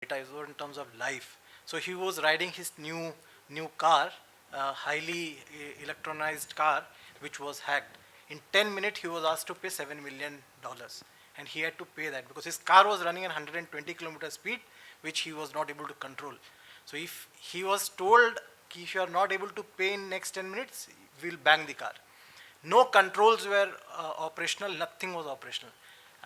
data, it was in terms of life. So he was riding his new car, highly electronized car, which was hacked. In 10 minutes, he was asked to pay $7 million, and he had to pay that because his car was running at 120 kilometer speed, which he was not able to control. So if he was told, if you are not able to pay in next 10 minutes, we'll bang the car. No controls were operational, nothing was operational.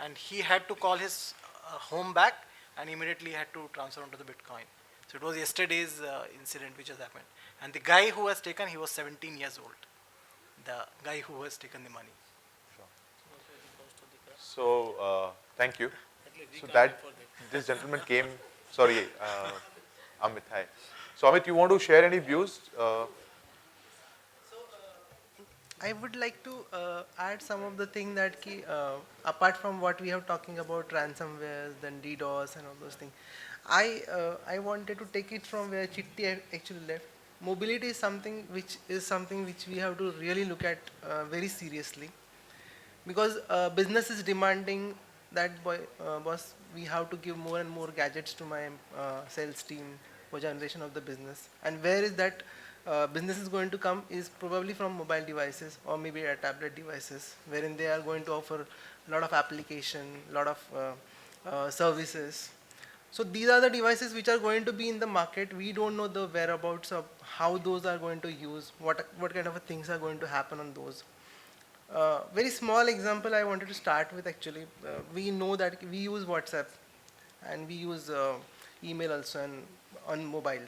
And he had to call his home back and immediately had to transfer onto the Bitcoin. So it was yesterday's incident which has happened. And the guy who has taken, he was 17 years old. The guy who has taken the money. So, thank you. So that this gentleman came, sorry, Amit, hi. So Amit, you want to share any views? I would like to add some of the thing that apart from what we have talking about ransomware, then DDoS and all those things, I wanted to take it from where Chitti actually left. Mobility is something which we have to really look at very seriously, because business is demanding that boss, we have to give more and more gadgets to my sales team for generation of the business. And where is that business is going to come is probably from mobile devices or maybe a tablet devices, wherein they are going to offer a lot of application, a lot of services. So these are the devices which are going to be in the market. We don't know the whereabouts of how those are going to use, what kind of things are going to happen on those. Very small example I wanted to start with actually. We know that we use WhatsApp and we use email also and on mobile.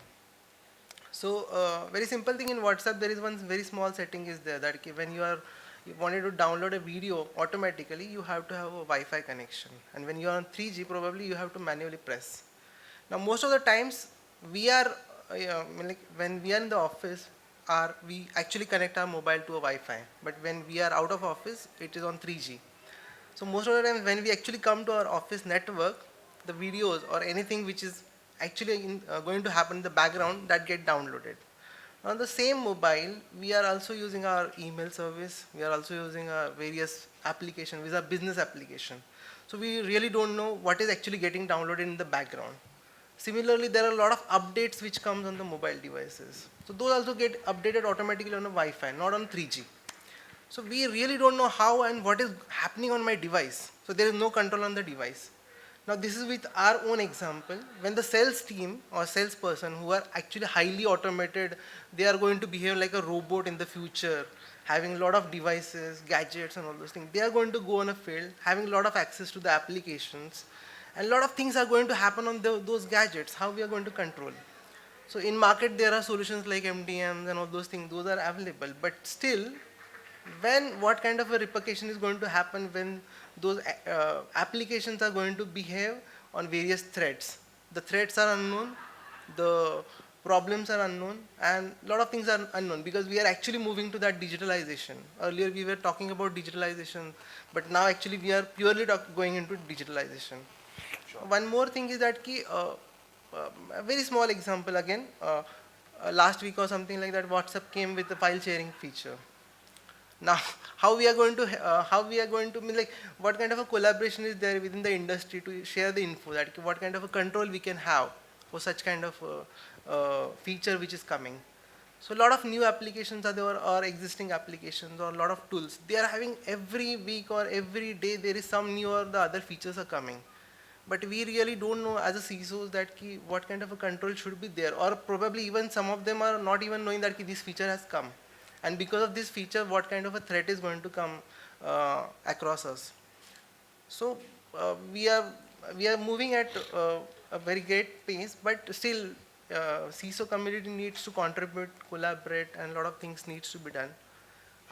So very simple thing in WhatsApp, there is one very small setting is there that when you wanted to download a video automatically, you have to have a Wi-Fi connection. And when you are on 3G, probably you have to manually press. Now most of the times we are, like when we are in the office, we actually connect our mobile to a Wi-Fi. But when we are out of office, it is on 3G. So most of the time when we actually come to our office network, the videos or anything which is actually going to happen in the background, that get downloaded. On the same mobile, we are also using our email service. We are also using our various applications, which are business application. So we really don't know what is actually getting downloaded in the background. Similarly, there are a lot of updates which comes on the mobile devices. So those also get updated automatically on the Wi-Fi, not on 3G. So we really don't know how and what is happening on my device. So there is no control on the device. Now this is with our own example. When the sales team or salesperson who are actually highly automated, they are going to behave like a robot in the future, having a lot of devices, gadgets and all those things. They are going to go on a field, having a lot of access to the applications, and a lot of things are going to happen on those gadgets, how we are going to control. So in market there are solutions like MDMs and all those things, those are available, but still what kind of a repercussion is going to happen when those applications are going to behave on various threads. The threads are unknown, the problems are unknown, and a lot of things are unknown because we are actually moving to that digitalization. Earlier we were talking about digitalization, but now actually we are purely going into digitalization. Sure. One more thing is that a very small example again, last week or something like that, WhatsApp came with the file sharing feature. Now how we are going to mean, like what kind of a collaboration is there within the industry to share the info, that what kind of a control we can have for such kind of feature which is coming. So a lot of new applications are there, or existing applications, or a lot of tools they are having. Every week or every day there is some new or the other features are coming, but we really don't know as a CISOs that what kind of a control should be there, or probably even some of them are not even knowing that this feature has come, and because of this feature what kind of a threat is going to come across us. So we are moving at a very great pace, but still CISO community needs to contribute, collaborate, and a lot of things needs to be done.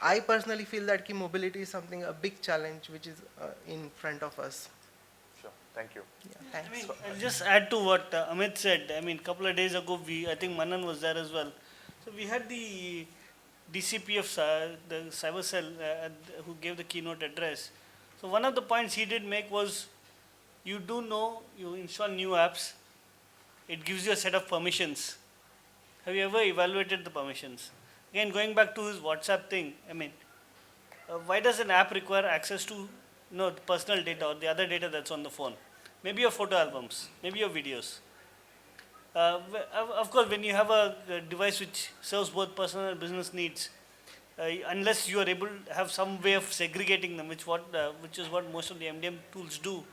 I personally feel that mobility is something, a big challenge which is in front of us. Sure, thank you. Yeah, thanks. I mean, I'll just add to what Amit said. I mean, couple of days ago, I think Manan was there as well. So we had the DCP of the cyber cell who gave the keynote address. So one of the points he did make was, you do know, you install new apps, it gives you a set of permissions. Have you ever evaluated the permissions? Again, going back to his WhatsApp thing, I mean, why does an app require access to the personal data or the other data that's on the phone? Maybe your photo albums, maybe your videos. Of course, when you have a device which serves both personal and business needs, unless you are able to have some way of segregating them, which is what most of the MDM tools do,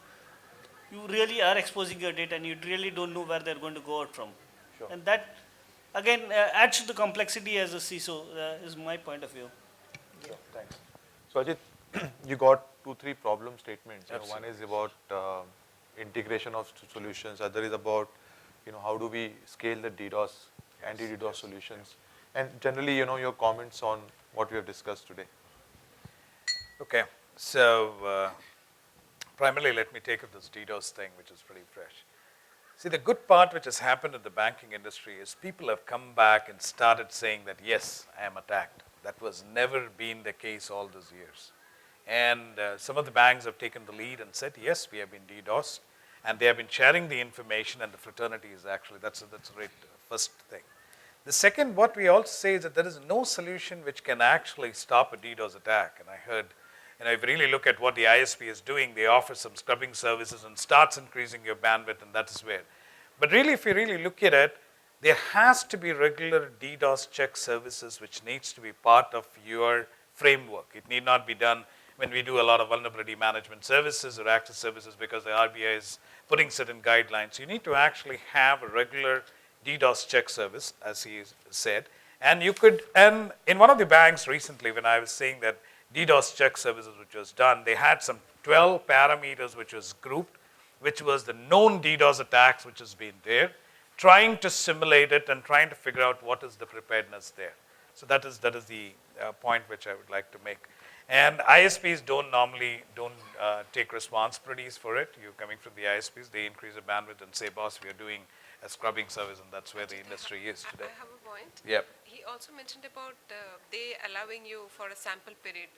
you really are exposing your data and you really don't know where they're going to go out from. Sure. And that, again, adds to the complexity as a CISO, is my point of view. Sure, thanks. So Ajit, you got 2-3 problem statements. One is about integration of solutions. Other is about how do we scale the DDoS, anti-DDoS solutions, and generally your comments on what we have discussed today. Okay, so primarily let me take up this DDoS thing, which is pretty fresh. See, the good part which has happened in the banking industry is people have come back and started saying that, yes, I am attacked. That was never been the case all those years. And some of the banks have taken the lead and said, yes, we have been DDoSed, and they have been sharing the information, and the fraternity is actually, that's a great first thing. The second, what we also say is that there is no solution which can actually stop a DDoS attack. And I heard, if you really look at what the ISP is doing, they offer some scrubbing services and starts increasing your bandwidth, and that is where. But really, if you really look at it, there has to be regular DDoS check services which needs to be part of your framework. It need not be done when we do a lot of vulnerability management services or access services because the RBI is putting certain guidelines. You need to actually have a regular DDoS check service, as he said. And you could, and in one of the banks recently, when I was saying that DDoS check services which was done, they had some 12 parameters which was grouped, which was the known DDoS attacks which has been there, trying to simulate it and trying to figure out what is the preparedness there. So that is the point which I would like to make. And ISPs don't take responsibilities for it. You're coming from the ISPs, they increase the bandwidth and say, boss, we are doing a scrubbing service, and that's where the industry is today. I have a point. Yep. He also mentioned about they allowing you for a sample period.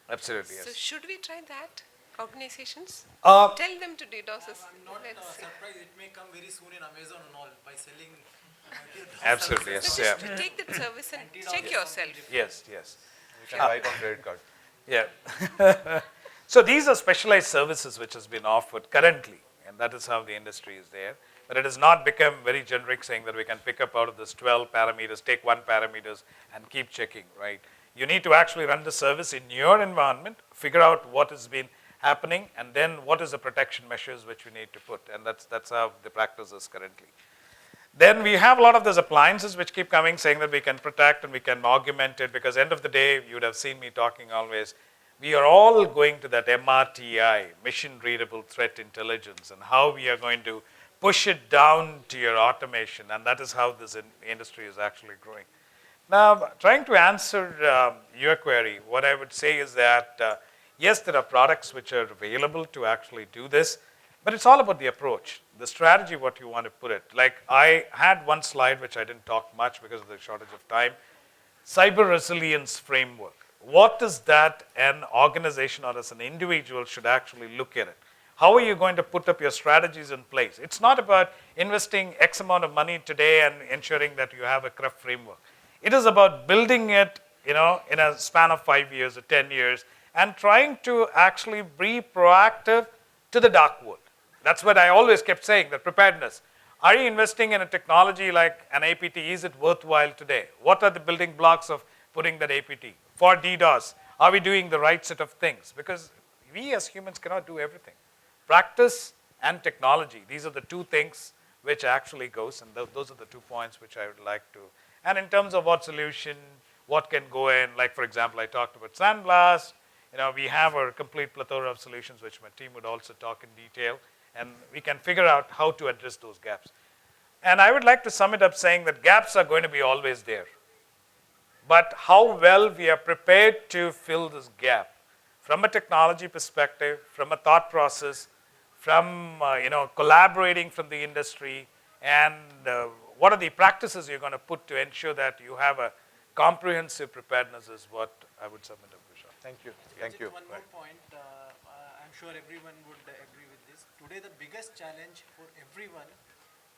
Absolutely, So yes. should we try that? Organizations? Uh, Tell them to DDoS us. I'm not Let's see. surprised. It may come very soon in Amazon and all by selling. Absolutely, yes. So Yeah. just take that service and check yourself. Yes, yes. You can write on credit card. Yeah. So these are specialized services which has been offered currently, and that is how the industry is there. But it has not become very generic saying that we can pick up out of this 12 parameters, take one parameters and keep checking, right? You need to actually run the service in your environment, figure out what has been happening, and then what is the protection measures which we need to put, and that's how the practice is currently. Then we have a lot of those appliances which keep coming saying that we can protect and we can augment it, because end of the day, you would have seen me talking always, we are all going to that MRTI, mission readable threat intelligence, and how we are going to push it down to your automation, and that is how this industry is actually growing. Now, trying to answer your query, what I would say is that yes, there are products which are available to actually do this, but it's all about the approach, the strategy, what you want to put it. Like I had one slide which I didn't talk much because of the shortage of time, cyber resilience framework. What is that an organization or as an individual should actually look at it? How are you going to put up your strategies in place? It's not about investing X amount of money today and ensuring that you have a correct framework. It is about building it, in a span of 5 years or 10 years and trying to actually be proactive to the dark world. That's what I always kept saying, that preparedness. Are you investing in a technology like an APT? Is it worthwhile today? What are the building blocks of putting that APT? For DDoS, are we doing the right set of things? Because we as humans cannot do everything. Practice and technology, these are the two things which actually goes, and those are the 2 points which I would like to. And in terms of what solution, what can go in, like for example, I talked about Sandblast. We have a complete plethora of solutions which my team would also talk in detail, and we can figure out how to address those gaps. And I would like to sum it up saying that gaps are going to be always there. But how well we are prepared to fill this gap from a technology perspective, from a thought process, from collaborating from the industry, and what are the practices you're going to put to ensure that you have a comprehensive preparedness is what I would submit up, Vishal. Thank you. Thank you. One more point. I'm sure everyone would agree with this. Today, the biggest challenge for everyone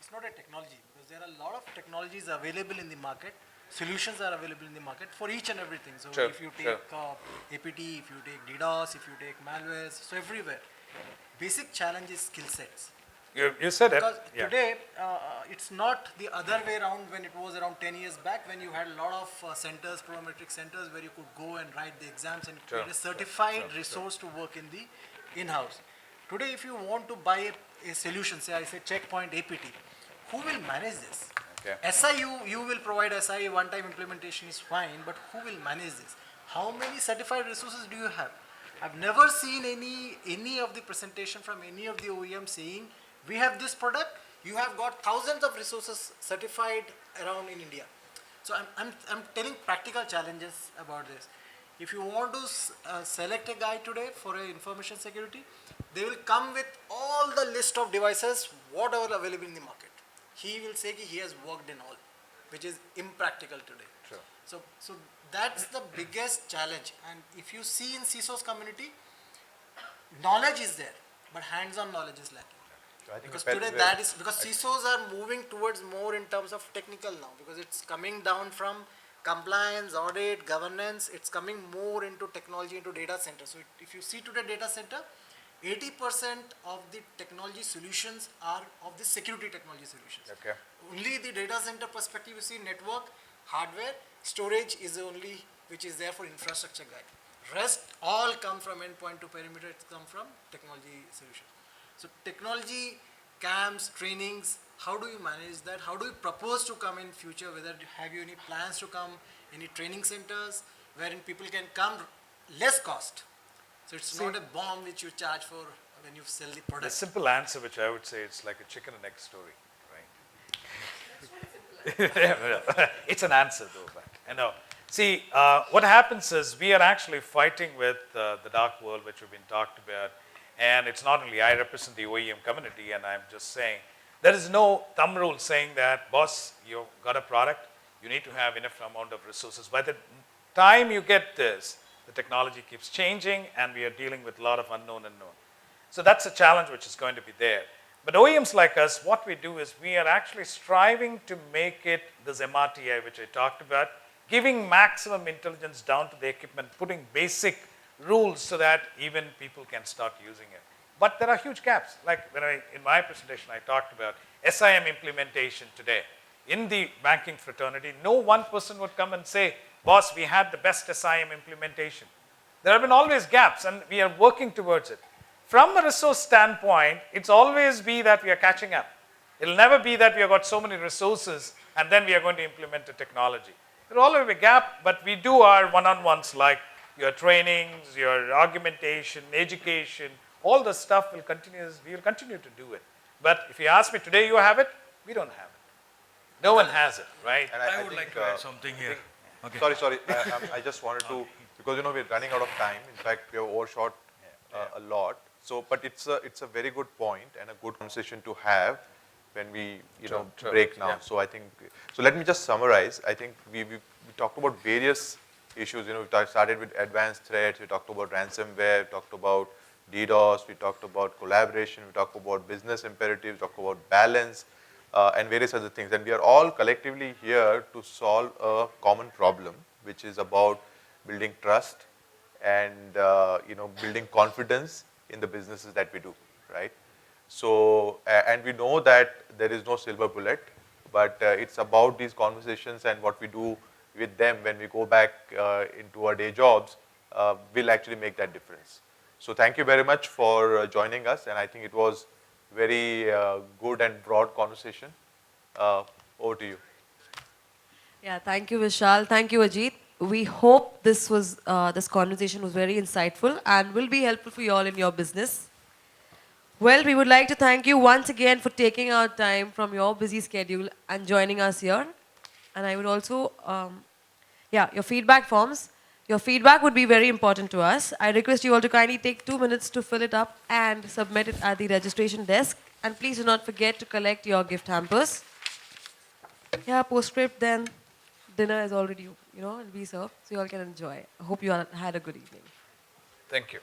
is not a technology, because there are a lot of technologies available in the market. Solutions are available in the market for each and everything. So Sure, if you take APT, if you take DDoS, if you take malwares, so everywhere. Basic challenge is skill sets. You said it. Because Yeah. today, it's not the other way around when it was around 10 years back when you had a lot of centers, prometric centers where you could go and write the exams and create a certified resource to work in the in-house. Today, if you want to buy a solution, say I say checkpoint APT, who will manage this? Okay. SI, you will provide SI, one-time implementation is fine, but who will manage this? How many certified resources do you have? I've never seen any of the presentation from any of the OEMs saying, we have this product, you have got thousands of resources certified around in India. So I'm telling practical challenges about this. If you want to select a guy today for a information security, they will come with all the list of devices, whatever available in the market. He will say he has worked in all, which is impractical today. Sure. So that's the biggest challenge. And if you see in CISO's community, knowledge is there, but hands-on knowledge is lacking. So I think Because a today that is, because CISOs are moving towards more in terms of technical now, because it's coming down from compliance, audit, governance, it's coming more into technology, into data center. So if you see today data center, 80% of the technology solutions are of the security technology solutions. Okay. Only the data center perspective, you see network, hardware, storage is the only which is there for infrastructure guy. Rest all come from endpoint to perimeter, it's come from technology solutions. So technology, camps, trainings, how do you manage that? How do you propose to come in future? Whether have you any plans to come, any training centers wherein people can come less cost? So it's not a bomb which you charge for when you sell the The product. simple answer, which I would say, it's like a chicken and egg story, right? It's an answer though, but I know. See, what happens is we are actually fighting with the dark world, which we've been talked about. And it's not only I represent the OEM community, and I'm just saying, there is no thumb rule saying that, boss, you've got a product, you need to have enough amount of resources. By the time you get this, the technology keeps changing, and we are dealing with a lot of unknown. So that's a challenge which is going to be there. But OEMs like us, what we do is we are actually striving to make it this MRTI, which I talked about, giving maximum intelligence down to the equipment, putting basic rules so that even people can start using it. But there are huge gaps. Like when in my presentation, I talked about SIM implementation today. In the banking fraternity, no one person would come and say, boss, we had the best SIM implementation. There have been always gaps, and we are working towards it. From a resource standpoint, it's always be that we are catching up. It'll never be that we have got so many resources and then we are going to implement the technology. There will always be a gap, but we do our one-on-ones like your trainings, your argumentation, education, all the stuff we will continue to do it. But if you ask me today, you have it, we don't have it. No one has it, right? And I would like to add something here. Okay. Sorry. I just wanted to, because we're running out of time. In fact, we have overshot a lot. So, but it's a very good point and a good conversation to have when we break now. Yeah. So I think, so let me just summarize. I think we talked about various issues. We started with advanced threats. We talked about ransomware. We talked about DDoS. We talked about collaboration. We talked about business imperatives. We talked about balance. And various other things. And we are all collectively here to solve a common problem, which is about building trust and building confidence in the businesses that we do, right? So, and we know that there is no silver bullet, but it's about these conversations and what we do with them when we go back into our day jobs will actually make that difference. So thank you very much for joining us, and I think it was very good and broad conversation. Over to you. Yeah, thank you, Vishal. Thank you, Ajit. We hope this conversation was very insightful and will be helpful for you all in your business. Well, we would like to thank you once again for taking out time from your busy schedule and joining us here. And I would also, your feedback forms. Your feedback would be very important to us. I request you all to kindly take 2 minutes to fill it up and submit it at the registration desk. And please do not forget to collect your gift hampers. Yeah, postscript then. Dinner is already, it'll be served, so you all can enjoy. I hope you all had a good evening. Thank you.